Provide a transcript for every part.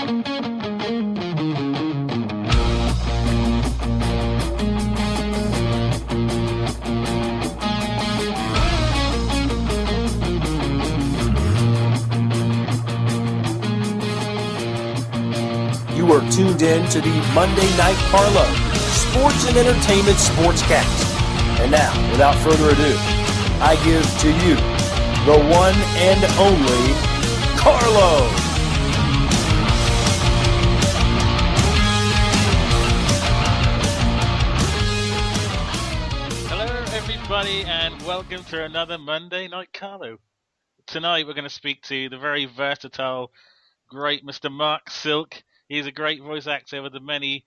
You are tuned in to the Monday Night Carlo, Sports and Entertainment Sportscast. And now, without further ado, I give to you the one and only Carlo. Hello, everybody, and welcome to another Monday Night Carlo. Tonight, we're going to speak to the very versatile, great Mr. Marc Silk. He's a great voice actor with the many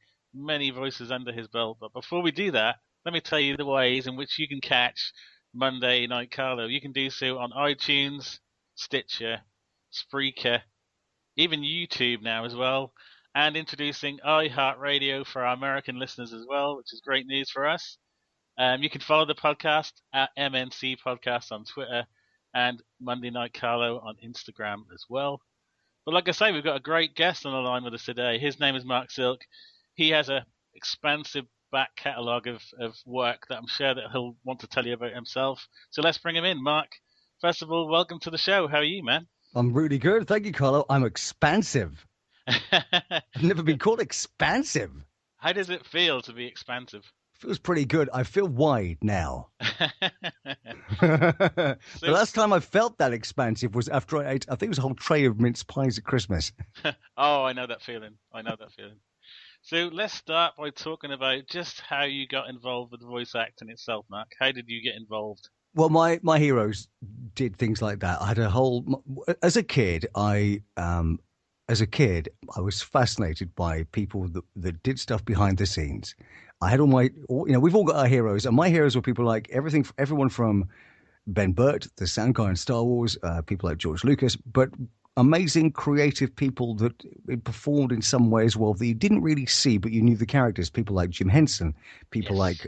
voices under his belt. But before we do that, let me tell you the ways in which you can catch Monday Night Carlo. You can do so on iTunes, Stitcher, Spreaker, even YouTube now as well, and introducing iHeartRadio for our American listeners as well, which is great news for us. You can follow the podcast at MNC Podcast on Twitter and Monday Night Carlo on Instagram as well. But like I say, we've got a great guest on the line with us today. His name is Marc Silk. He has an expansive back catalogue of work that I'm sure that he'll want to tell you about himself. So let's bring him in. Marc, first of all, welcome to the show. How are you, man? I'm really good. Thank you, Carlo. I'm expansive. I've never been called expansive. How does it feel to be expansive? Feels pretty good. I feel wide now. The last time I felt that expansive was after I ate, I think it was a whole tray of mince pies at Christmas. Oh, I know that feeling. So let's start by talking about just how you got involved with voice acting itself, Marc. How did you get involved? Well, my heroes did things like that. I had a whole, as a kid, I was fascinated by people that did stuff behind the scenes. I had we've all got our heroes, and my heroes were people like everyone from Ben Burt, the sound guy in Star Wars, people like George Lucas, but amazing creative people that performed in some way as well that you didn't really see, but you knew the characters. People like Jim Henson, people like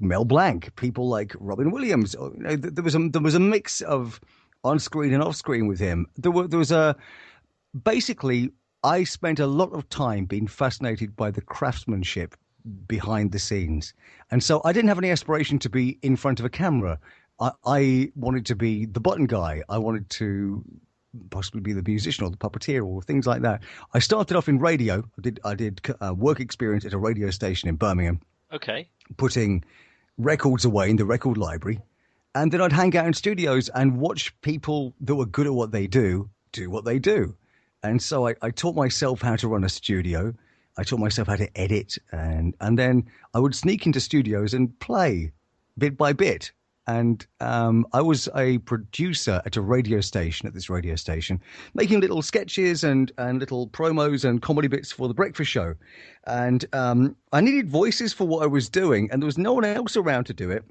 Mel Blanc, people like Robin Williams. There was a mix of on screen and off screen with him. Basically, I spent a lot of time being fascinated by the craftsmanship behind the scenes. And so I didn't have any aspiration to be in front of a camera. I wanted to be the button guy. I wanted to possibly be the musician or the puppeteer or things like that. I started off in radio. I did work experience at a radio station in Birmingham. Okay. Putting records away in the record library. And then I'd hang out in studios and watch people that were good at what they do what they do. And so I taught myself how to run a studio. I taught myself how to edit, and then I would sneak into studios and play bit by bit. And I was a producer at this radio station, making little sketches and little promos and comedy bits for the breakfast show. And I needed voices for what I was doing, and there was no one else around to do it.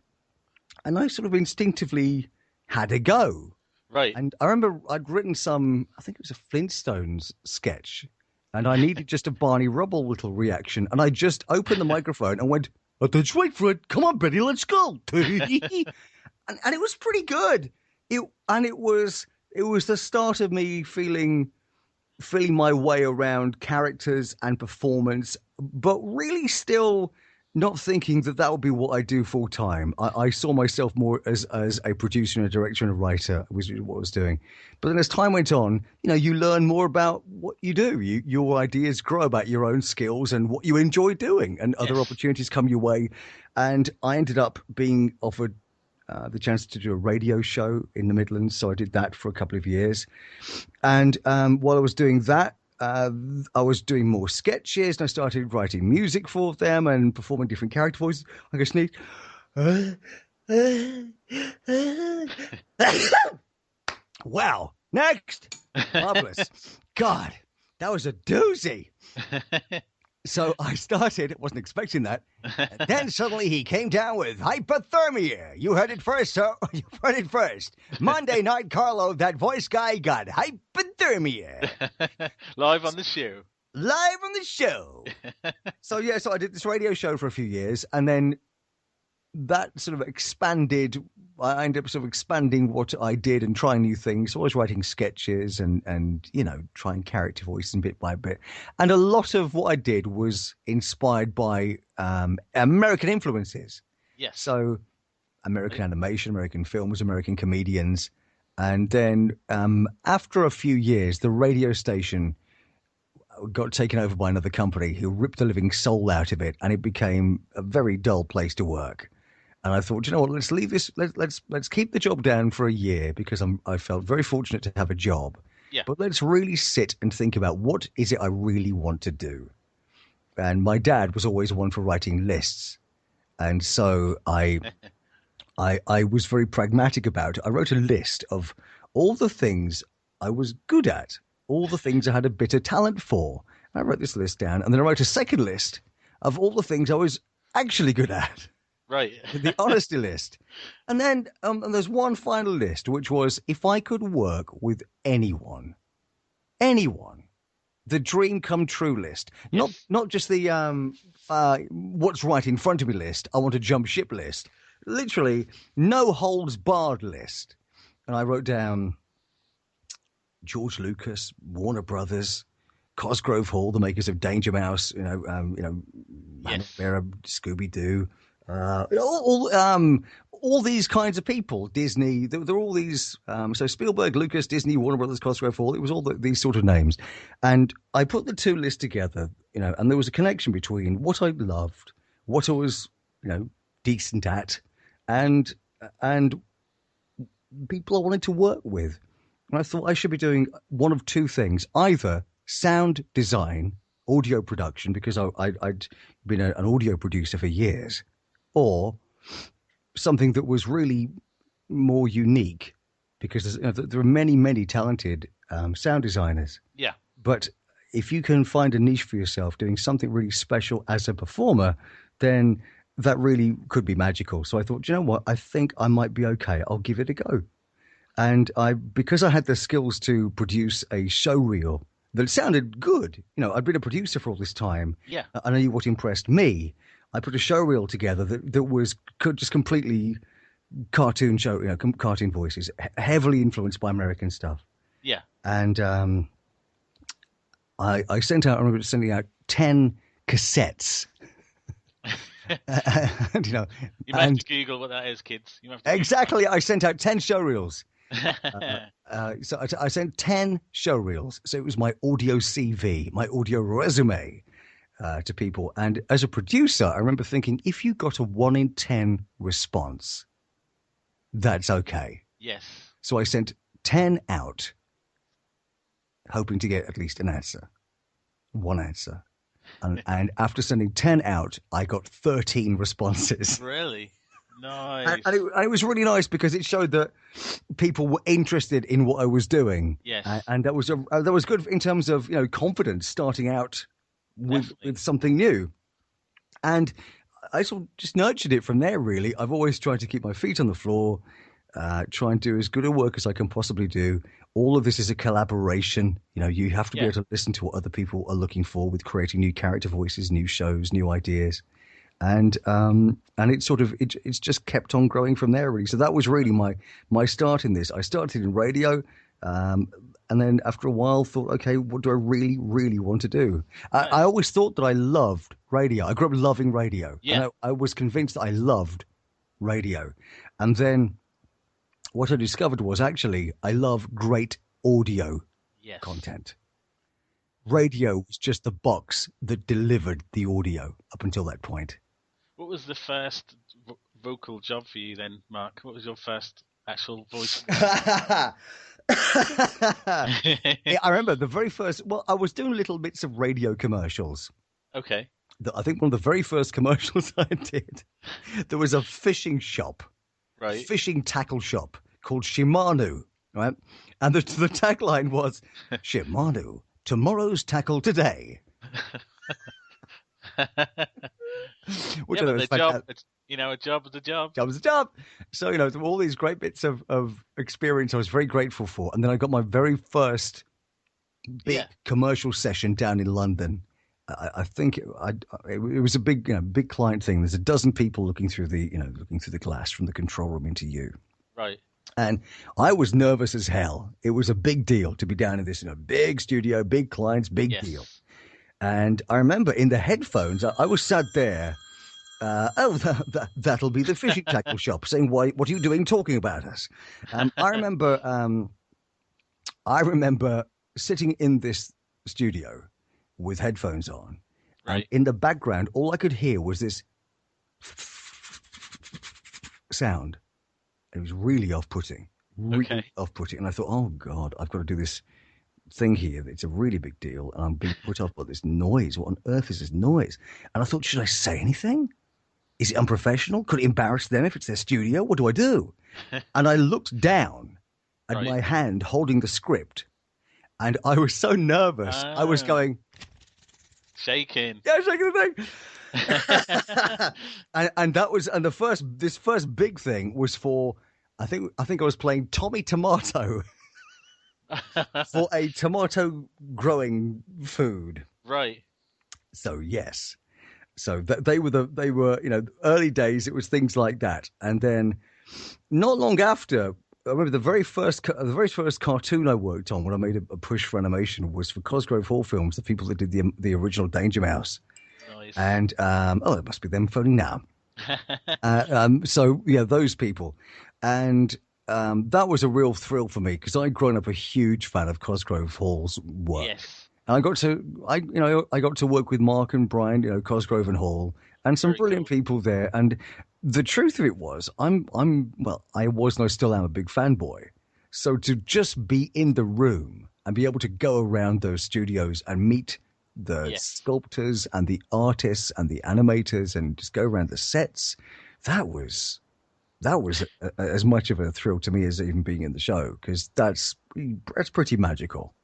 And I sort of instinctively had a go. Right. And I remember I'd written I think it was a Flintstones sketch, and I needed just a Barney Rubble little reaction. And I just opened the microphone and went, "Oh, that's right, Fred. Come on, Betty, let's go." and it was pretty good. It was the start of me feeling my way around characters and performance, but really still not thinking that would be what I do full time. I saw myself more as a producer and a director and a writer was what I was doing. But then as time went on, you learn more about what you do. Your ideas grow about your own skills and what you enjoy doing, and other opportunities come your way. And I ended up being offered the chance to do a radio show in the Midlands. So I did that for a couple of years. And while I was doing that, I was doing more sketches, and I started writing music for them and performing different character voices. I go sneak. Wow. Next. Marvelous. God, that was a doozy. So I started, wasn't expecting that. Then suddenly he came down with hypothermia. You heard it first, sir. You heard it first. Monday Night Carlo, that voice guy got hypothermia. Live on the show. So I did this radio show for a few years, and then that sort of expanded. I ended up sort of expanding what I did and trying new things. So I was writing sketches and trying character voices bit by bit. And a lot of what I did was inspired by American influences. Yes. So American animation, American films, American comedians. And then after a few years, the radio station got taken over by another company who ripped the living soul out of it, and it became a very dull place to work. And I thought, you know what, let's leave this. Let's keep the job down for a year because I felt very fortunate to have a job. Yeah. But let's really sit and think about what is it I really want to do. And my dad was always one for writing lists, and so I was very pragmatic about it. I wrote a list of all the things I was good at, all the things I had a bit of talent for. And I wrote this list down, and then I wrote a second list of all the things I was actually good at. Right. The honesty list. And then and there's one final list, which was if I could work with anyone, the dream come true list. Yes. Not just the what's right in front of me list. I want to jump ship list. Literally no holds barred list. And I wrote down George Lucas, Warner Brothers, Cosgrove Hall, the makers of Danger Mouse, Yes. Scooby Doo, all these kinds of people. Disney, they're all these. So Spielberg, Lucas, Disney, Warner Brothers, Cosgrove Hall. It was all these sort of names, and I put the two lists together. And there was a connection between what I loved, what I was, decent at, and people I wanted to work with. And I thought I should be doing one of two things: either sound design, audio production, because I'd been an audio producer for years, or something that was really more unique, because there are many, many talented sound designers. Yeah. But if you can find a niche for yourself doing something really special as a performer, then that really could be magical. So I thought, you know what? I think I might be okay. I'll give it a go. And because I had the skills to produce a show reel that sounded good, I'd been a producer for all this time. Yeah. I knew what impressed me. I put a show reel together that was just completely cartoon show, cartoon voices, heavily influenced by American stuff. Yeah. And I remember sending out 10 cassettes. And, You might have to Google what that is, kids. You might have to exactly. I sent out 10 show reels. So I sent 10 show reels. So it was my audio CV, my audio resume to people. And as a producer, I remember thinking, if you got a 1 in 10 response, that's okay. Yes. So I sent 10 out, hoping to get at least an answer, one answer. And after sending 10 out, I got 13 responses. Really? Nice. And it was really nice because it showed that people were interested in what I was doing. Yes. And that was good in terms of confidence starting out with something new. And I sort of just nurtured it from there, really. I've always tried to keep my feet on the floor, try and do as good a work as I can possibly do. All of this is a collaboration. You have to be able to listen to what other people are looking for with creating new character voices, new shows, new ideas. And it's just kept on growing from there, really. So that was really my start in this. I started in radio, and then after a while thought, okay, what do I really, really want to do? Nice. I always thought that I loved radio. I grew up loving radio. Yeah. And I was convinced that I loved radio. And then what I discovered was actually I love great audio content. Radio was just the box that delivered the audio up until that point. What was the first vocal job for you then, Mark? What was your first actual voice? Yeah, I remember the very first. Well, I was doing little bits of radio commercials. Okay. I think one of the very first commercials I did, there was a fishing shop, right? Fishing tackle shop called Shimano, right? And the tagline was Shimano, tomorrow's tackle today. Which but the job, a job is a job. Job is a job. So, all these great bits of experience I was very grateful for. And then I got my very first big commercial session down in London. I think it was a big, big client thing. There's a dozen people looking through the glass from the control room into you. Right. And I was nervous as hell. It was a big deal to be down in this, big studio, big clients, big deal. And I remember in the headphones, I was sat there. That'll be the fishing tackle shop saying, "What are you doing talking about us?" I remember sitting in this studio with headphones on, and in the background, all I could hear was this sound. It was really off-putting, off-putting. And I thought, oh God, I've got to do this thing here. It's a really big deal, and I'm being put off by this noise. What on earth is this noise? And I thought, should I say anything? Is it unprofessional? Could it embarrass them if it's their studio? What do I do? And I looked down at my hand holding the script, and I was so nervous. I was going... Shaking. Yeah, shaking the thing. and this first big thing was for, I think I was playing Tommy Tomato for a tomato growing food. Right. So yes. So they were early days. It was things like that, and then not long after, I remember the very first cartoon I worked on when I made a push for animation was for Cosgrove Hall Films, the people that did the original Danger Mouse. Nice. And it must be them phoning now. So yeah, those people, and that was a real thrill for me because I'd grown up a huge fan of Cosgrove Hall's work. Yes. And I got to work with Marc and Brian, Cosgrove and Hall, and some brilliant people there. And the truth of it was, I was and I still am a big fanboy. So to just be in the room and be able to go around those studios and meet the sculptors and the artists and the animators and just go around the sets, that was as much of a thrill to me as even being in the show, because that's pretty magical.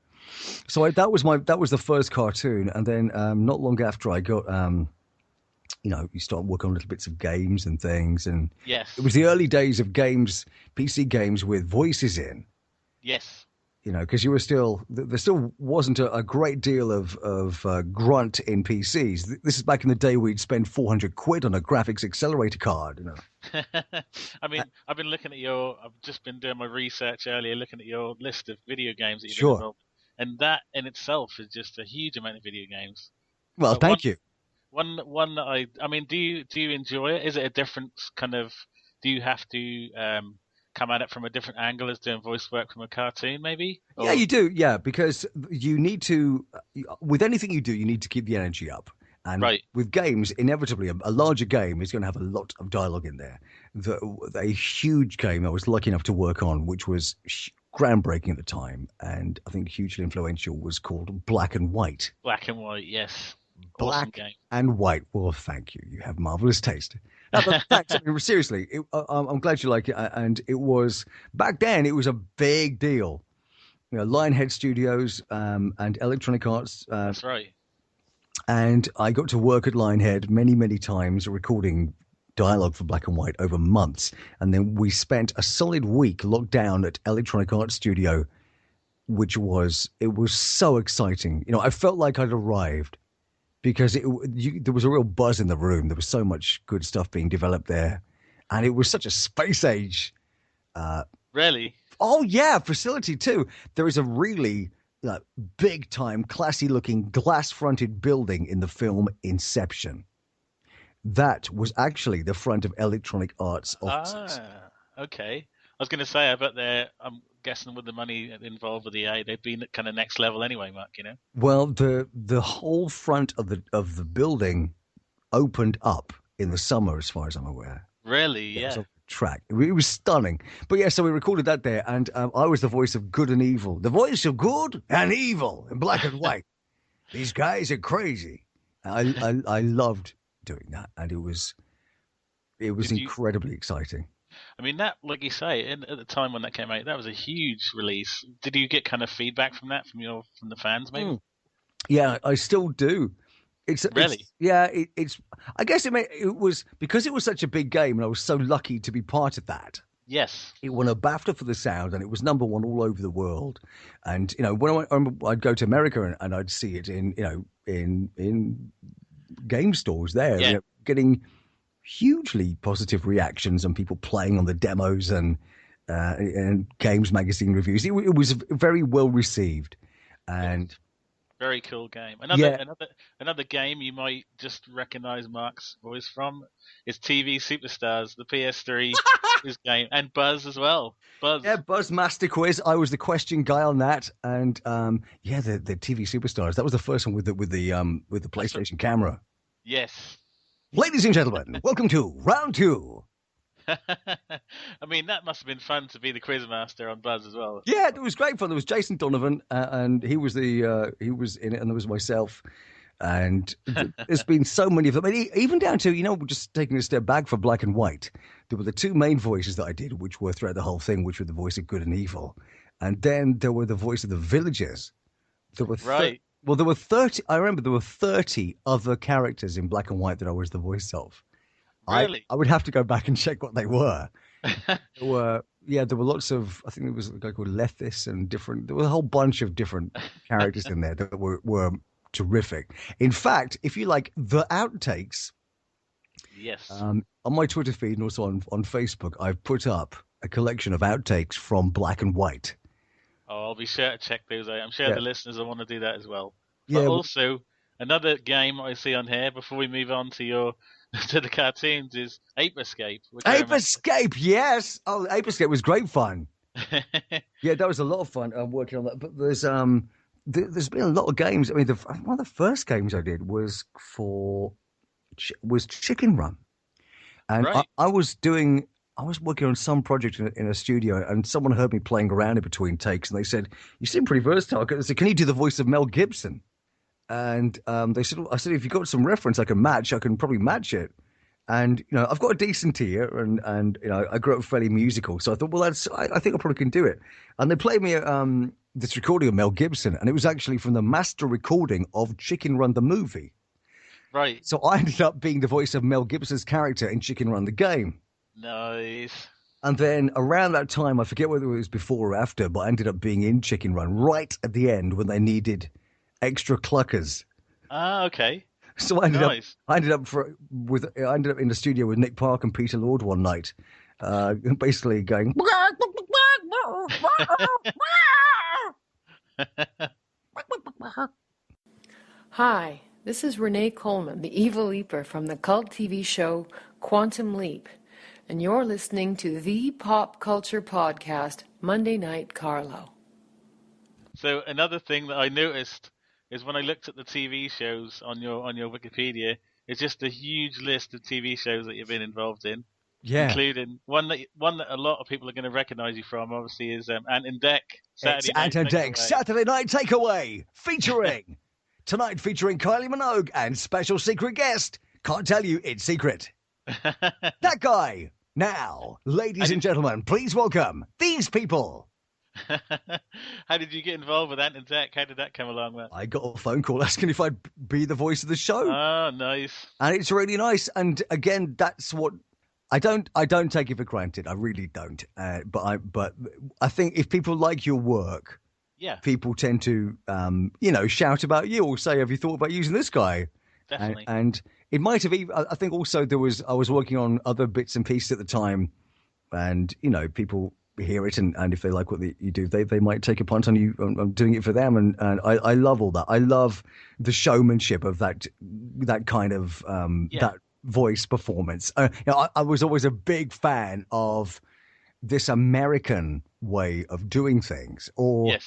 So that was the first cartoon, and then not long after I got you start working on little bits of games and things, and it was the early days of games, PC games with voices in. Yes. Because there still wasn't a great deal of grunt in PCs. This is back in the day we'd spend £400 on a graphics accelerator card. I mean, I've just been doing my research earlier, looking at your list of video games that you've been involved. And that in itself is just a huge amount of video games. Well, thank you. One that I mean, do you enjoy it? Is it a different kind of? Do you have to come at it from a different angle as doing voice work from a cartoon, maybe? Or... Yeah, you do. Yeah, because you need to. With anything you do, you need to keep the energy up. And with games, inevitably, a larger game is going to have a lot of dialogue in there. A huge game I was lucky enough to work on, which was groundbreaking at the time, and I think hugely influential, was called Black and White. Black and White, yes. Black awesome game. And White. Well, thank you. You have marvelous taste. No, but thanks. I mean, seriously, I'm glad you like it. And it was, back then, it was a big deal. Lionhead Studios and Electronic Arts. That's right. And I got to work at Lionhead many, many times recording dialogue for Black and White over months. And then we spent a solid week locked down at Electronic Arts Studio, which was so exciting. I felt like I'd arrived because there was a real buzz in the room. There was so much good stuff being developed there. And it was such a space age. Really? Oh, yeah, facility too. There is a really big time, classy looking glass fronted building in the film Inception. That was actually the front of Electronic Arts offices. Okay. I was going to say, I bet I'm guessing with the money involved with EA, they'd been kind of next level anyway, Mark, Well, the whole front of the building opened up in the summer, as far as I'm aware. Really? Yeah. Track. It was stunning. But yeah, so we recorded that there, and I was the voice of good and evil. The voice of good and evil in Black and White. These guys are crazy. I loved doing that, and it was incredibly exciting. I mean, that, like you say, at the time when that came out, that was a huge release. Did you get kind of feedback from that from the fans, maybe? Yeah, I still do. Really? It's. I guess it was because it was such a big game, and I was so lucky to be part of that. Yes. It won a BAFTA for the sound, and it was number one all over the world. And when I'd go to America and I'd see it in game stores there, Yeah. getting hugely positive reactions and people playing on the demos and Games Magazine reviews. It was very well received, and very cool game. Another game you might just recognize Marc's voice from is TV Superstars, the PS3 his game, and Buzz as well. Buzz Master Quiz. I was the question guy on that, and the TV Superstars. That was the first one with the PlayStation camera. Yes. Ladies and gentlemen, welcome to round 2. I mean, that must have been fun to be the quiz master on Buzz as well. Yeah, it was great fun. There was Jason Donovan, and he was in it, and there was myself. And there's been so many of them, and even down to just taking a step back for Black and White. There were the 2 main voices that I did, which were throughout the whole thing, which were the voice of good and evil, and then there were the voice of the villagers. There were right. Well, there were 30. I remember there were 30 other characters in Black and White that I was the voice of. Really? I would have to go back and check what they were. There were lots of. I think there was a guy called Lethis and different. There was a whole bunch of different characters in there that were terrific. In fact, if you like the outtakes, yes, on my Twitter feed and also on Facebook, I've put up a collection of outtakes from Black and White. Oh, I'll be sure to check those out. I'm sure the listeners will want to do that as well. Yeah, but also, another game I see on here before we move on to the cartoons is Ape Escape. Ape Escape, yes. Oh, Ape Escape was great fun. Yeah, that was a lot of fun working on that. But there's been a lot of games. I mean, one of the first games I did was Chicken Run, and right. I was working on some project in a studio, and someone heard me playing around in between takes, and they said, "You seem pretty versatile." I said, "Can you do the voice of Mel Gibson?" And I said, "If you've got some reference I can probably match it." And I've got a decent ear, and I grew up fairly musical, so I thought, well, I think I probably can do it. And they played me this recording of Mel Gibson, and it was actually from the master recording of Chicken Run the movie. Right. So I ended up being the voice of Mel Gibson's character in Chicken Run the game. Nice. And then around that time, I forget whether it was before or after, but I ended up being in Chicken Run right at the end when they needed extra cluckers. Ah, okay. So I ended up in the studio with Nick Park and Peter Lord one night, basically going. Hi, this is Renee Coleman, the evil leaper from the cult TV show Quantum Leap, and you're listening to the Pop Culture Podcast, Monday Night Carlo. So another thing that I noticed is when I looked at the TV shows on your Wikipedia, it's just a huge list of TV shows that you've been involved in. Yeah. Including one that a lot of people are going to recognise you from, obviously, is Ant and Dec. Saturday Night Takeaway, featuring Kylie Minogue and special secret guest. Can't tell you, it's secret. That guy. Now, ladies and gentlemen, please welcome these people. How did you get involved with Ant and Dec? How did that come along, Matt? I got a phone call asking if I'd be the voice of the show. Oh, nice. And it's really nice. And again, that's what I don't take it for granted. I really don't. But I think if people like your work, people tend to shout about you or say, "Have you thought about using this guy?" Definitely. And it might have even. I think also I was working on other bits and pieces at the time, and people hear it, and if they like what you do, they might take a punt on you on doing it for them, and I love all that. I love the showmanship of that kind of that voice performance. I was always a big fan of this American way of doing things, or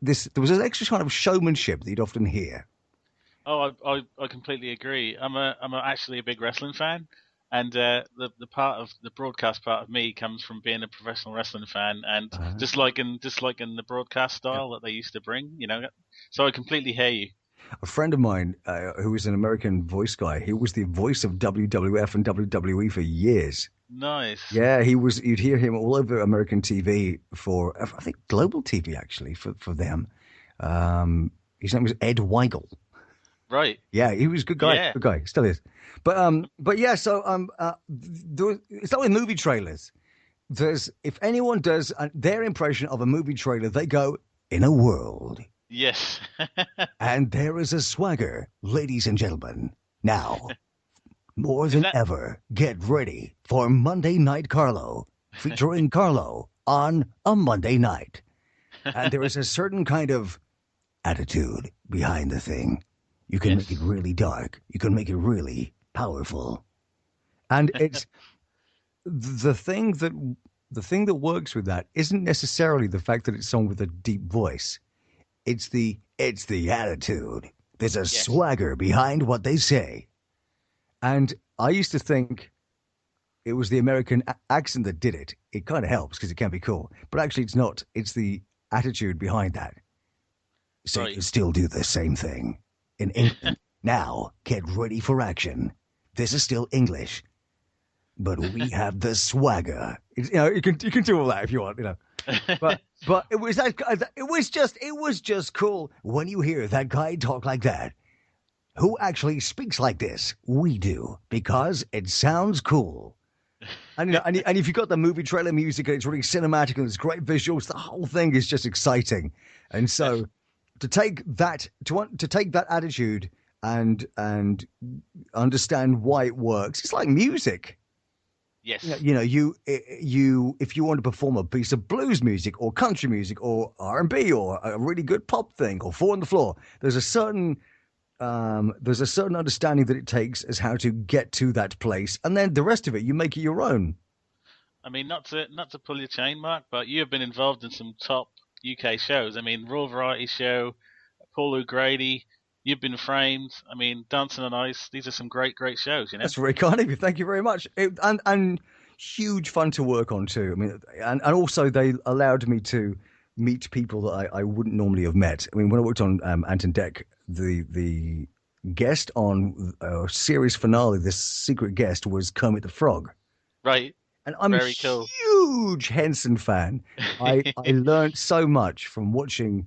this. There was an extra kind of showmanship that you'd often hear. Oh, I completely agree. I'm actually a big wrestling fan. And the broadcast part of me comes from being a professional wrestling fan, and just like in the broadcast style that they used to bring, So I completely hear you. A friend of mine who was an American voice guy, he was the voice of WWF and WWE for years. Nice. Yeah, he was. You'd hear him all over American TV for, I think, global TV actually for them. His name was Ed Weigel. Right. Yeah, he was a good guy. Yeah. Good guy, still is. But yeah. So it's like with movie trailers. if anyone does their impression of a movie trailer, they go, "In a world." Yes. And there is a swagger, ladies and gentlemen. Now, more Is than that- ever, get ready for Monday Night Carlo, featuring Carlo on a Monday night. And there is a certain kind of attitude behind the thing. You can make it really dark. You can make it really powerful. And it's the thing that works with that isn't necessarily the fact that it's someone with a deep voice. It's the attitude. There's a swagger behind what they say. And I used to think it was the American accent that did it. It kind of helps because it can be cool. But actually it's not. It's the attitude behind that. So you still do the same thing. In England, now get ready for action. This is still English. But we have the swagger. You can do all that if you want, But it was just cool when you hear that guy talk like that. Who actually speaks like this? We do, because it sounds cool. And and if you've got the movie trailer music and it's really cinematic and it's great visuals, the whole thing is just exciting. And so to take that attitude and understand why it works, it's like music. Yes. You if you want to perform a piece of blues music or country music or R&B or a really good pop thing or Four on the Floor, there's a certain understanding that it takes as how to get to that place, and then the rest of it you make it your own. I mean, not to pull your chain, Mark, but you have been involved in some top UK shows. I mean, Raw Variety Show, Paul O'Grady. You've been framed. I mean, Dancing on Ice. These are some great shows. That's very kind of you. Thank you very much. And huge fun to work on too. I mean, and also they allowed me to meet people that I wouldn't normally have met. I mean, when I worked on Anton Deck, the guest on a series finale, this secret guest was Kermit the Frog. Right. And I'm very a cool. huge Henson fan. I learned so much from watching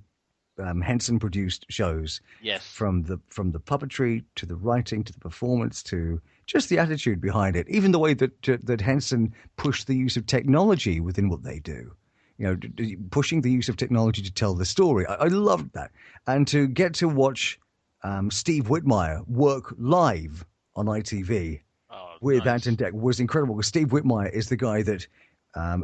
Henson produced shows. Yes. From the puppetry to the writing to the performance to just the attitude behind it. Even the way that Henson pushed the use of technology within what they do. Pushing the use of technology to tell the story. I loved that. And to get to watch Steve Whitmire work live on ITV with Anton Deck was incredible. Because Steve Whitmire is the guy that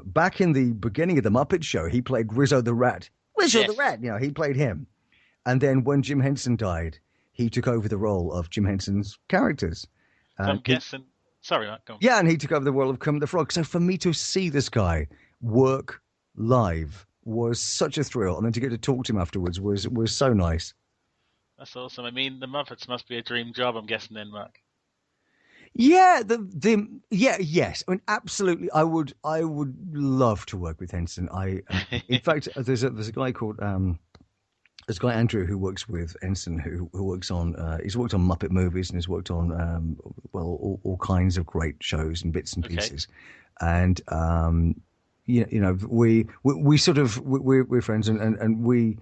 back in the beginning of the Muppet Show, he played Rizzo the Rat. The Rat, he played him. And then when Jim Henson died, he took over the role of Jim Henson's characters. So I'm guessing... Sorry, Mark, go on. Yeah, and he took over the role of Kermit the Frog. So for me to see this guy work live was such a thrill. And then to get to talk to him afterwards was so nice. That's awesome. I mean, the Muppets must be a dream job, I'm guessing then, Mark. Yeah, yes. I mean, absolutely. I would love to work with Henson. In fact, there's a guy called there's a guy Andrew who works with Henson who works on he's worked on Muppet movies and has worked on all kinds of great shows and bits and pieces, and we're friends and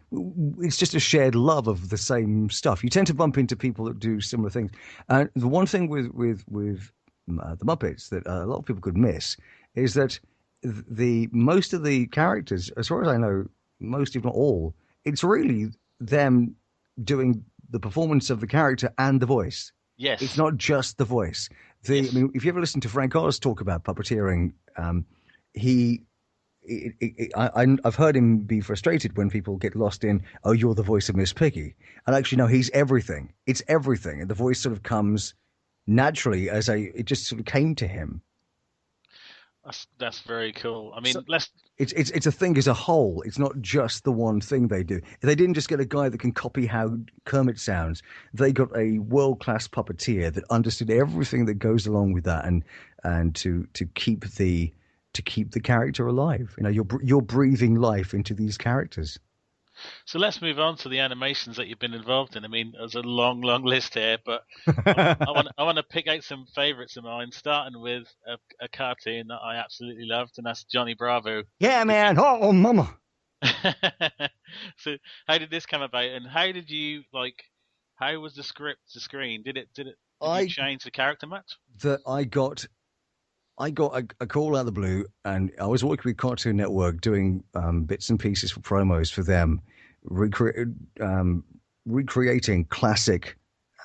it's just a shared love of the same stuff. You tend to bump into people that do similar things. And the one thing with the Muppets that a lot of people could miss is that the most of the characters, as far as I know, most if not all, it's really them doing the performance of the character and the voice. Yes, it's not just the voice. I mean, if you ever listen to Frank Oz talk about puppeteering, I've heard him be frustrated when people get lost in, "Oh, you're the voice of Miss Piggy," and actually, no, he's everything. It's everything, and the voice sort of comes naturally it just sort of came to him. That's very cool. I mean, it's a thing as a whole. It's not just the one thing they do. They didn't just get a guy that can copy how Kermit sounds. They got a world-class puppeteer that understood everything that goes along with that, and to keep the character alive. You're breathing life into these characters. So let's move on to the animations that you've been involved in. I mean, there's a long list here, but I want to pick out some favourites of mine, starting with a cartoon that I absolutely loved, and that's Johnny Bravo. Yeah, man. Oh, mama. So how did this come about, and how did you how was the script to screen? Did you change the character much? That I got I got a call out of the blue, and I was working with Cartoon Network doing bits and pieces for promos for them, recreating classic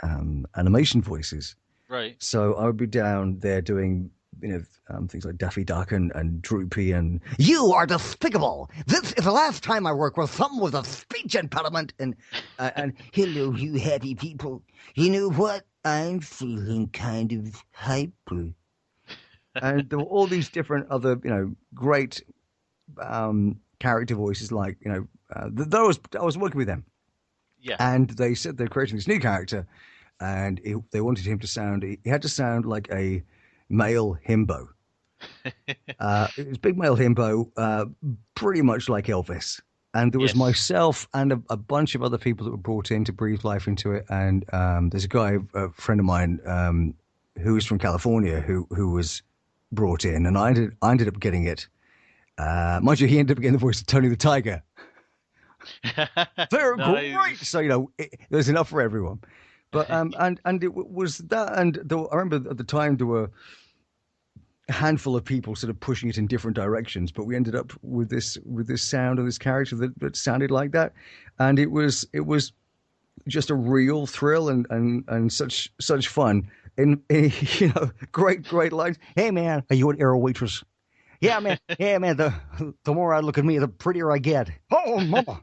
animation voices. Right. So I would be down there doing, things like Daffy Duck and Droopy and "You are despicable. This is the last time I work with someone with a speech impediment." And "Hello, you happy people. You know what? I'm feeling kind of hyper." And there were all these different other, great character voices. Like, I was working with them. Yeah. And they said they're creating this new character, and they wanted him to sound. He had to sound like a male himbo. It was big male himbo, pretty much like Elvis. And there was myself and a bunch of other people that were brought in to breathe life into it. And there's a guy, a friend of mine, who was from California, who was brought in, and I ended up getting it. Mind you, he ended up getting the voice of Tony the Tiger. They're great. So there's enough for everyone. But and it was that, and I remember at the time there were a handful of people sort of pushing it in different directions, but we ended up with this sound and this character that sounded like that, and it was just a real thrill and such fun. In great lines. "Hey man, are you an air waitress?" "Yeah man, the more I look at me, the prettier I get." "Oh mama."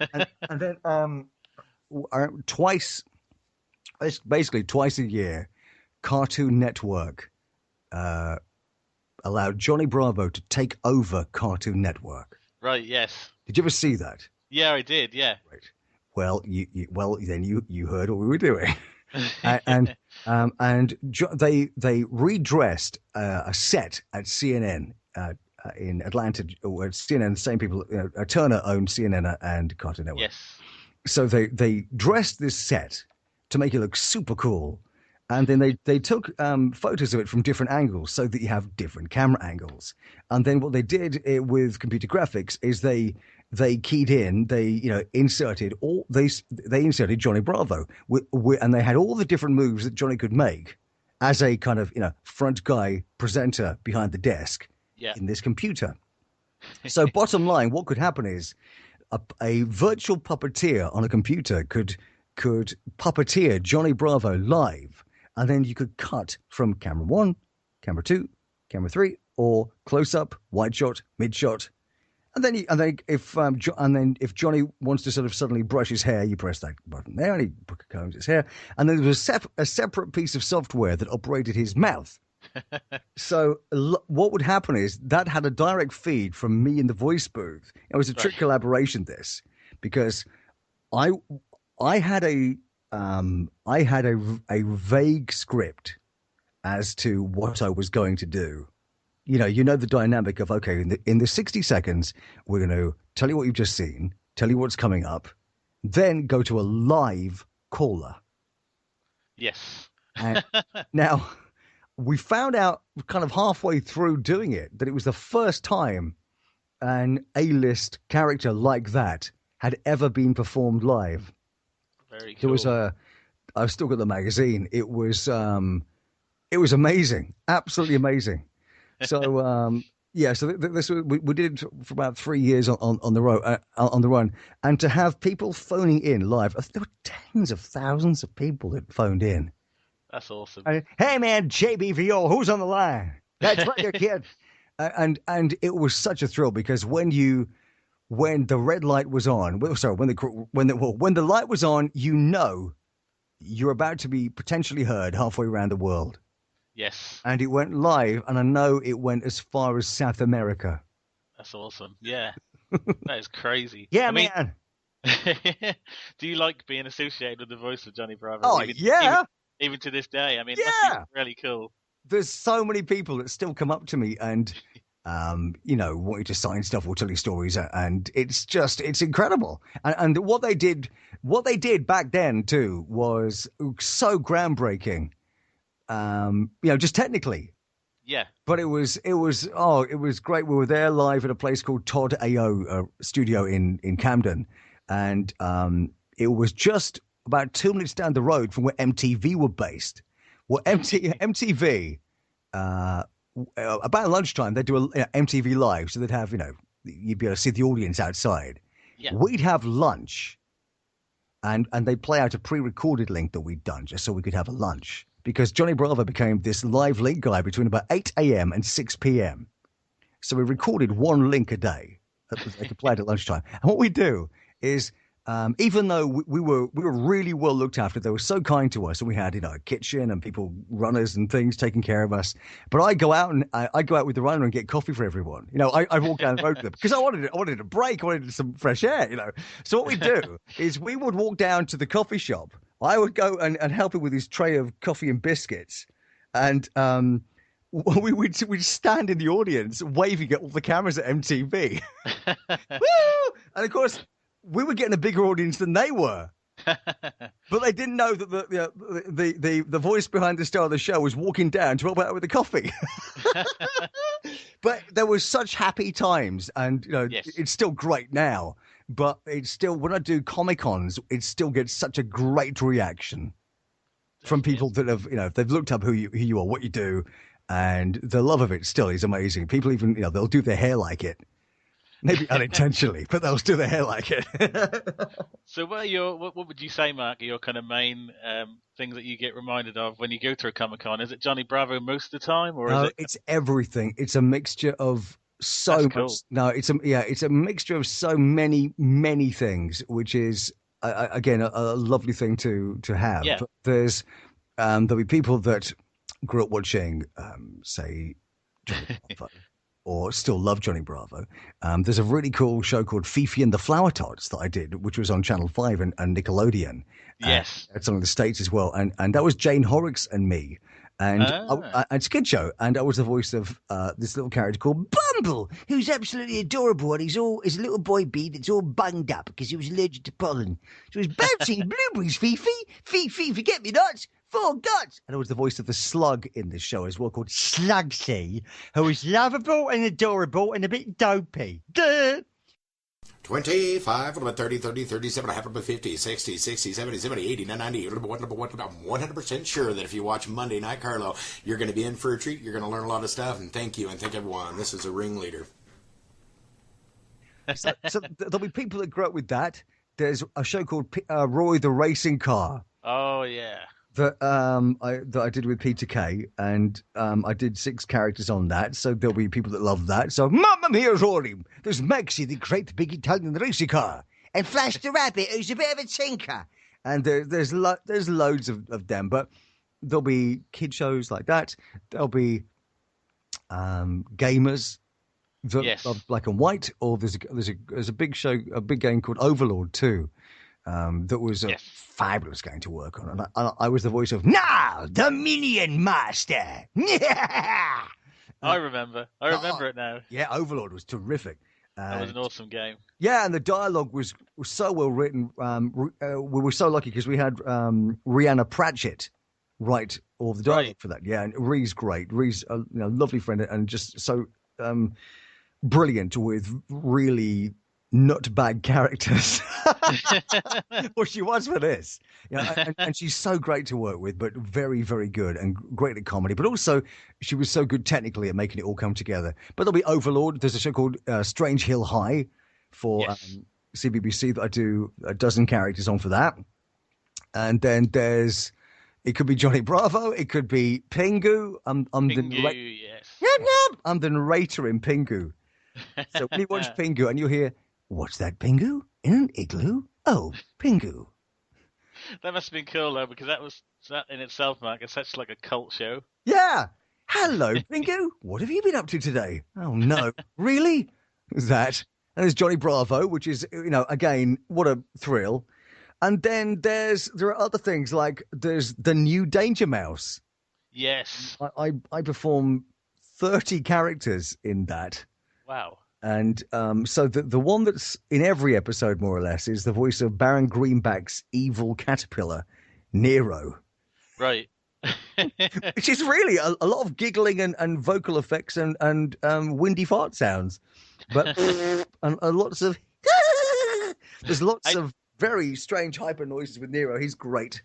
and then basically twice a year, Cartoon Network allowed Johnny Bravo to take over Cartoon Network. Right. Yes. Did you ever see that? Yeah, I did. Yeah. Right. Well, then you heard what we were doing. They redressed a set at CNN in Atlanta, where CNN, the same people, Turner owned CNN and Cartoon Network. Yes. So they dressed this set to make it look super cool, and then they took photos of it from different angles so that you have different camera angles. And then what they did with computer graphics is they keyed in, they inserted Johnny Bravo, and they had all the different moves that Johnny could make as a kind of front guy presenter behind the desk in this computer. So bottom line, what could happen is a virtual puppeteer on a computer could puppeteer Johnny Bravo live, and then you could cut from camera 1, camera 2, camera 3, or close up, wide shot, mid shot. And then if Johnny wants to sort of suddenly brush his hair, you press that button there, and he combs his hair. And then there was a separate piece of software that operated his mouth. So what would happen is that had a direct feed from me in the voice booth. It was a trick collaboration, this, because I had a vague script as to what I was going to do. The dynamic of, okay, in the 60 seconds, we're going to tell you what you've just seen, tell you what's coming up, then go to a live caller. Yes. Now, we found out kind of halfway through doing it that it was the first time an A-list character like that had ever been performed live. Very cool. There was I've still got the magazine. It was amazing, absolutely amazing. So so this we did it for about 3 years on the run, and to have people phoning in live, there were tens of thousands of people that phoned in. That's awesome. "Hey man, JBVO, who's on the line?" "That's right, your kid." And it was such a thrill, because when the red light was on, when the light was on, you're about to be potentially heard halfway around the world. Yes. And it went live, and I know it went as far as South America. That's awesome. Yeah. That is crazy. Yeah, man. Do you like being associated with the voice of Johnny Bravo? Oh, Even to this day. I mean, yeah. It must be really cool. There's so many people that still come up to me and, want you to sign stuff or tell you stories. And it's incredible. And what they did back then too was so groundbreaking. Just technically. Yeah. But it was great. We were there live at a place called Todd AO studio in Camden. And it was just about 2 minutes down the road from where MTV were based. Well, MTV about lunchtime, they'd do a MTV Live, so they'd have, you'd be able to see the audience outside. Yeah. We'd have lunch, and they'd play out a pre-recorded link that we'd done just so we could have a lunch. Because Johnny Bravo became this live link guy between about 8 a.m. and 6 p.m. So we recorded one link a day that they could play at lunchtime. And what we do is, even though we were really well looked after, they were so kind to us, and we had a kitchen and people, runners and things taking care of us. But I go out with the runner and get coffee for everyone. I walk down the road with them because I wanted a break, I wanted some fresh air. So what we do is we would walk down to the coffee shop. I would go and help him with his tray of coffee and biscuits, and we'd stand in the audience waving at all the cameras at MTV. Woo! And of course, we were getting a bigger audience than they were. But they didn't know that the voice behind the star of the show was walking down to help out with the coffee. But there was such happy times, and Yes. It's still great now. But it's still, when I do Comic-Cons, it still gets such a great reaction from people that have, they've looked up who you are, what you do, and the love of it still is amazing. People even, they'll do their hair like it. Maybe unintentionally, but they'll do their hair like it. So what would you say, Mark, are your kind of main things that you get reminded of when you go to a Comic-Con? Is it Johnny Bravo most of the time, or is it? It's everything. It's a mixture of so That's much. cool. No, it's a mixture of so many things, which is again a lovely thing to have. Yeah. But there'll be people that grew up watching, say, Johnny Bravo, or still love Johnny Bravo. There's a really cool show called Fifi and the Flower Tots that I did, which was on Channel 5 and Nickelodeon. Yes. It's on the States as well. And that was Jane Horrocks and me. And it's a kid show. And I was the voice of this little character called Bumble, who's absolutely adorable. And he's a little boy bee that's all bunged up because he was allergic to pollen. So he's bouncing blueberries, Fifi. Fifi, forget me nots. 4 guts. And I was the voice of the slug in this show as well, called Slugsy, who is lovable and adorable and a bit dopey. Duh. 25, about 30, 30, 37, half about 50, 60, 60, 70, 70, 80, 90. I'm 100% sure that if you watch Monday Night Carlo, you're going to be in for a treat. You're going to learn a lot of stuff. And thank you, and thank everyone. This is a ringleader. So there'll be people that grew up with that. There's a show called Roy the Racing Car. Oh, yeah. That I did with Peter Kay, and I did 6 characters on that. So there'll be people that love that. So, Mamma Mia, Rory! There's Maxie, the great big Italian racing car, and Flash the Rabbit, who's a bit of a tinker. And there's loads of them, but there'll be kid shows like that. There'll be gamers that love black and white, or there's a big show, a big game called Overlord too. That was a fabulous game to work on. And I was the voice of, now, the Minion Master. I remember it now. Yeah, Overlord was terrific. That was an awesome game. Yeah, and the dialogue was so well written. We were so lucky because we had Rhianna Pratchett write all the dialogue for that. Yeah, and Rhee's great. Rhee's a lovely friend and just so brilliant with really nutbag characters. Well, she was for this. And she's so great to work with, but very, very good and great at comedy. But also, she was so good technically at making it all come together. But there'll be Overlord. There's a show called Strange Hill High for CBBC that I do a dozen characters on for that. And then it could be Johnny Bravo. It could be Pingu. I'm the narrator in Pingu. So when you watch Pingu and you hear, what's that, Pingu? In an igloo? Oh, Pingu. That must have been cool, though, because that in itself, Mark, is such like a cult show. Yeah. Hello, Pingu. What have you been up to today? Oh, no. Really? That. And there's Johnny Bravo, which is, again, what a thrill. And then there are other things like there's the new Danger Mouse. Yes. I perform 30 characters in that. Wow. And so the one that's in every episode, more or less, is the voice of Baron Greenback's evil caterpillar, Nero. Right. Which is really a lot of giggling and vocal effects and windy fart sounds. But and lots of... There's lots of very strange hyper noises with Nero. He's great.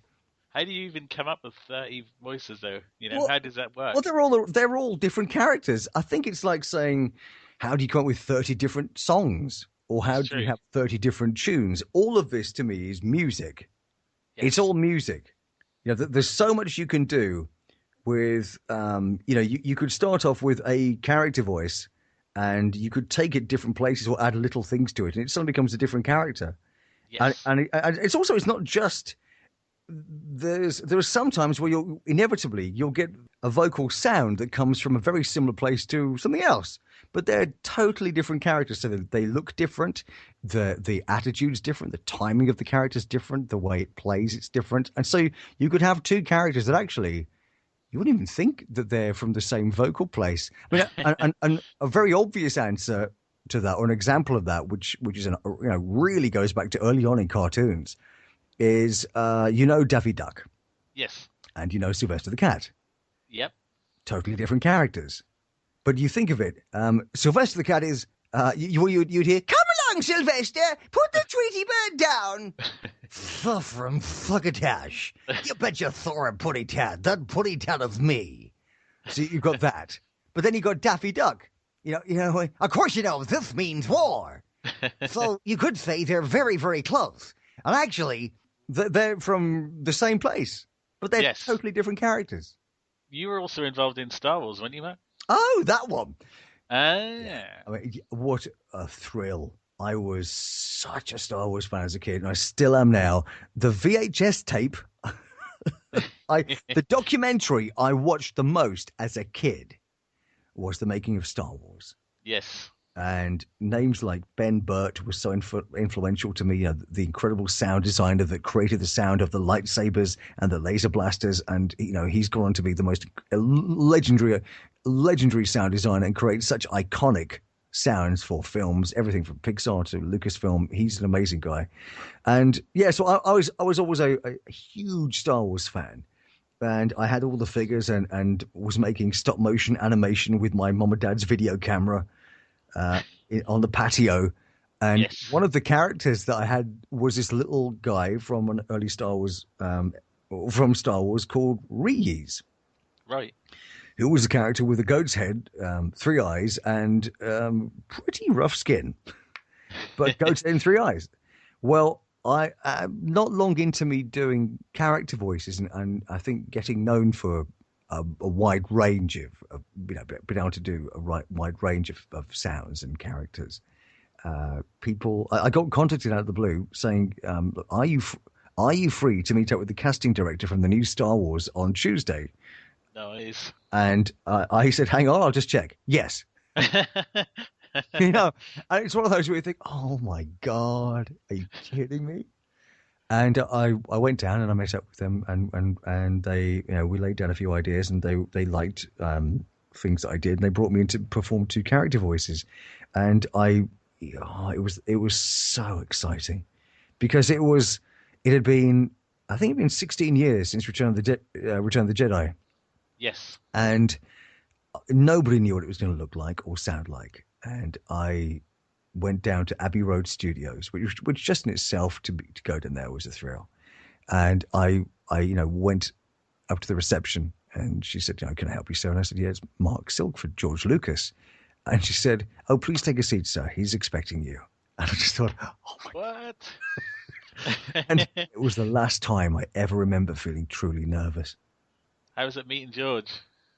How do you even come up with 30 voices, though? Well- how does that work? Well, they're all different characters. I think it's like saying, how do you come up with 30 different songs? Or how That's do you true. have 30 different tunes? All of this to me is music. Yes. It's all music. There's so much you can do with, you could start off with a character voice and you could take it different places or add little things to it, and it suddenly becomes a different character. Yes. And it's not just, there are some times where you'll get a vocal sound that comes from a very similar place to something else, but they're totally different characters. So they look different, the attitude's different, the timing of the character's different, the way it plays it's different, and so you could have two characters that actually you wouldn't even think that they're from the same vocal place. I mean, and a very obvious answer to that, or an example of that, which is really goes back to early on in cartoons, is Daffy Duck Yes. and Sylvester the Cat. Yep. Totally different characters. But you think of it, Sylvester the Cat is, you'd hear, "Come along, Sylvester, put the Tweety Bird down." Fluff from Fuckatash. You bet your Thor and Putty Tad, that Putty Tad of me. So you've got that. But then you've got Daffy Duck. Of course this means war. So you could say they're very, very close. And actually, they're from the same place. But they're Yes. totally different characters. You were also involved in Star Wars, weren't you, Matt? Oh, that one. Yeah. I mean, what a thrill. I was such a Star Wars fan as a kid, and I still am now. The VHS tape, the documentary I watched the most as a kid was The Making of Star Wars. Yes. And names like Ben Burt was so influential to me. The incredible sound designer that created the sound of the lightsabers and the laser blasters. And, he's gone on to be the most legendary sound designer and create such iconic sounds for films, everything from Pixar to Lucasfilm. He's an amazing guy. And yeah, so I was always a huge Star Wars fan. And I had all the figures and was making stop motion animation with my mom and dad's video camera on the patio. And Yes. one of the characters that I had was this little guy from an early Star Wars, from Star Wars called Reese, Right. who was a character with a goat's head, 3 eyes, and pretty rough skin, but goat's head and 3 eyes. Well, I'm not long into me doing character voices, and I think getting known for a wide range of being able to do a wide range of sounds and characters. I got contacted out of the blue saying, "Look, are you free to meet up with the casting director from the new Star Wars on Tuesday?" Nice. And I said, "Hang on, I'll just check." Yes. And it's one of those where you think, "Oh my God, are you kidding me?" And I went down and I met up with them, and they, we laid down a few ideas, and they liked things that I did, and they brought me in to perform 2 character voices, and it was so exciting, because it had been, I think, 16 years since Return of the Jedi. Yes. And nobody knew what it was going to look like or sound like. And I went down to Abbey Road Studios, which just in itself to go down there was a thrill. And I went up to the reception, and she said, "Can I help you, sir?" And I said, "Yeah, it's Marc Silk for George Lucas." And she said, "Oh, please take a seat, sir. He's expecting you." And I just thought, oh my What? And it was the last time I ever remember feeling truly nervous. How was it meeting George?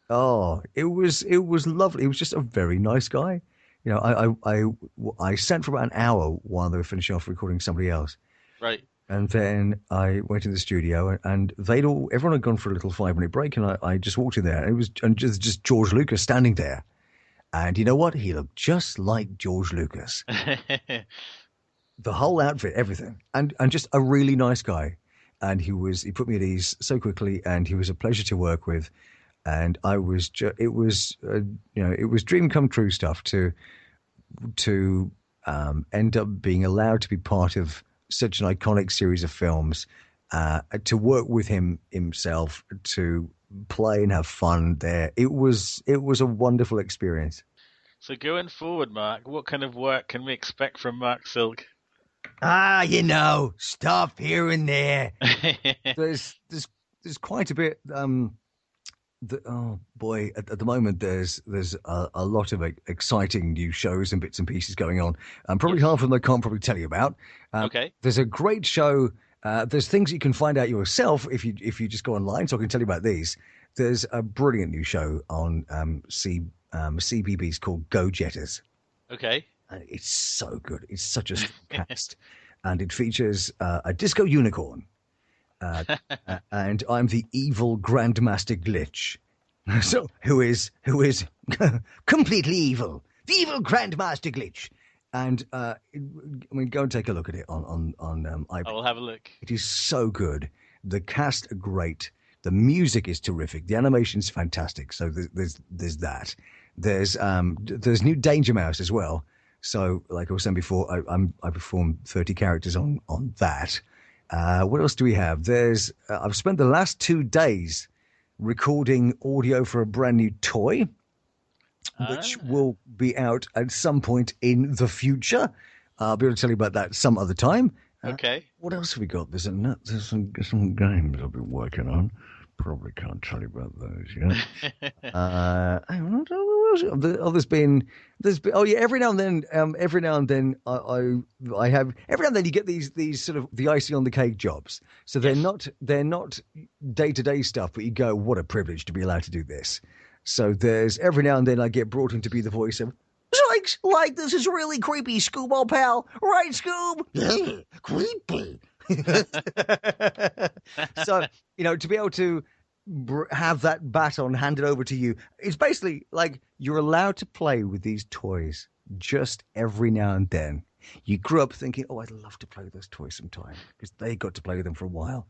Oh, it was lovely. He was just a very nice guy. I sat for about an hour while they were finishing off recording somebody else. Right. And then I went in the studio, and everyone had gone for a little 5-minute break, and I just walked in there, and it was just George Lucas standing there. And you know what? He looked just like George Lucas. The whole outfit, everything. And just a really nice guy. And he put me at ease so quickly, and he was a pleasure to work with. And it was dream come true stuff to end up being allowed to be part of such an iconic series of films, to work with himself, to play and have fun there. It was a wonderful experience. So going forward, Mark, what kind of work can we expect from Marc Silk? Stuff here and there. There's quite a bit. Oh boy, at the moment there's a lot of exciting new shows and bits and pieces going on. Probably half of them I can't probably tell you about. Okay. There's a great show. There's things you can find out yourself if you just go online. So I can tell you about these. There's a brilliant new show on CBBS called Go Jetters. Okay. And it's so good. It's such a strong cast, and it features a disco unicorn. And I'm the evil Grandmaster Glitch, so who is completely evil, the evil Grandmaster Glitch, and I mean, go and take a look at it on iPad. I will have a look. It is so good. The cast are great. The music is terrific. The animation's fantastic. So there's that. There's new Danger Mouse as well. So like I was saying before, I performed 30 characters on that. What else do we have? I've spent the last 2 days recording audio for a brand new toy, which will be out at some point in the future. I'll be able to tell you about that some other time. Okay. What else have we got? There's some games I've been working on. Probably can't tell you about those yet. I don't know. Every now and then I have, every now and then you get these sort of the icing on the cake jobs. So they're not day-to-day stuff, but you go, what a privilege to be allowed to do this. So there's every now and then I get brought in to be the voice of, like this is really creepy, Scoob, old pal. Right, Scoob? Yeah, creepy. So, to be able to have that baton handed over to you, it's basically like you're allowed to play with these toys just every now and then. You grew up thinking, oh, I'd love to play with those toys sometime, because they got to play with them for a while.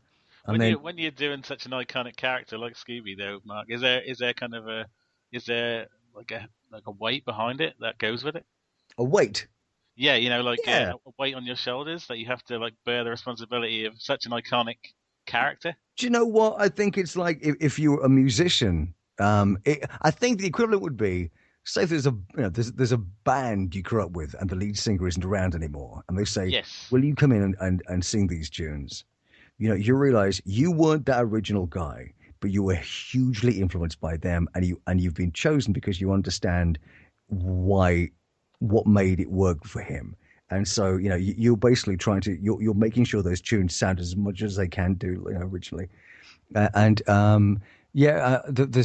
And when you're doing such an iconic character like Scooby, though, Mark, is there like a weight behind it that goes with it? A weight? Yeah, a weight on your shoulders that you have to bear the responsibility of such an iconic character. Do you know what? I think it's like if you were a musician. I think the equivalent would be, say, there's a band you grew up with, and the lead singer isn't around anymore, and they say, yes, will you come in and sing these tunes? You realize you weren't that original guy, but you were hugely influenced by them, and you've been chosen because you understand what made it work for him. And so, you're basically you're making sure those tunes sound as much as they can do, originally. There's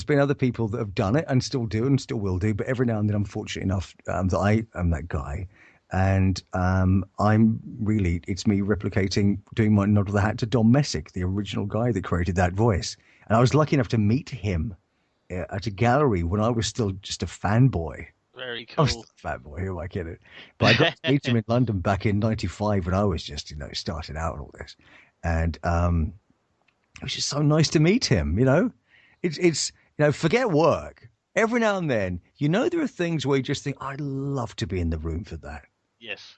been other people that have done it and still do and still will do. But every now and then I'm fortunate enough that I am that guy. And it's me replicating, doing my nod of the hat to Don Messick, the original guy that created that voice. And I was lucky enough to meet him at a gallery when I was still just a fanboy. Very cool. I was still a fanboy, who am I kidding? But I got to meet him in London back in '95 when I was just, starting out and all this. And it was just so nice to meet him, It's forget work. Every now and then, there are things where you just think, I'd love to be in the room for that. Yes.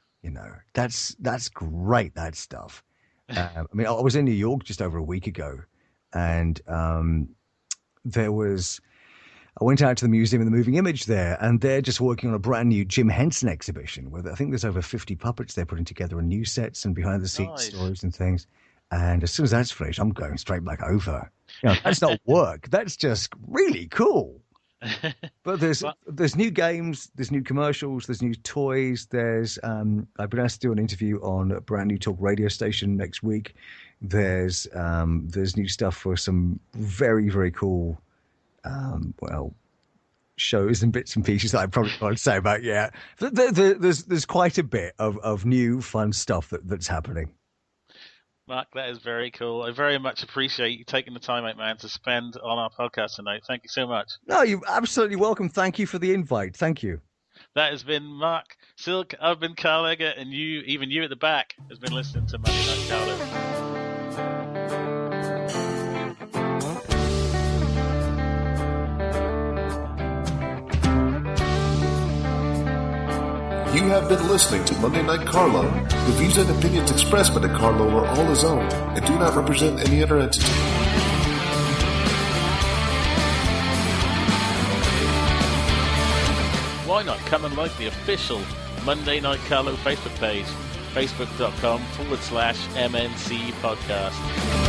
That's great, that stuff. I was in New York just over a week ago, and I went out to the Museum of the Moving Image there, and they're just working on a brand new Jim Henson exhibition where I think there's over 50 puppets they're putting together and new sets and behind-the-scenes stories and things. And as soon as that's finished, I'm going straight back over. That's not work. That's just really cool. But there's new games, there's new commercials, there's new toys. I've been asked to do an interview on a brand new talk radio station next week. There's new stuff for some very, very cool shows and bits and pieces that I probably can't say about yet. There's quite a bit of new fun stuff that's happening. Mark, that is very cool. I very much appreciate you taking the time out, man, to spend on our podcast tonight. Thank you so much. No, you're absolutely welcome. Thank you for the invite. Thank you. That has been Marc Silk. I've been Carl Eggert, and even you at the back, has been listening to Monday Night Carlo. You have been listening to Monday Night Carlo. The views and opinions expressed by the Carlo are all his own and do not represent any other entity. Why not come and like the official Monday Night Carlo Facebook page, facebook.com/MNC podcast.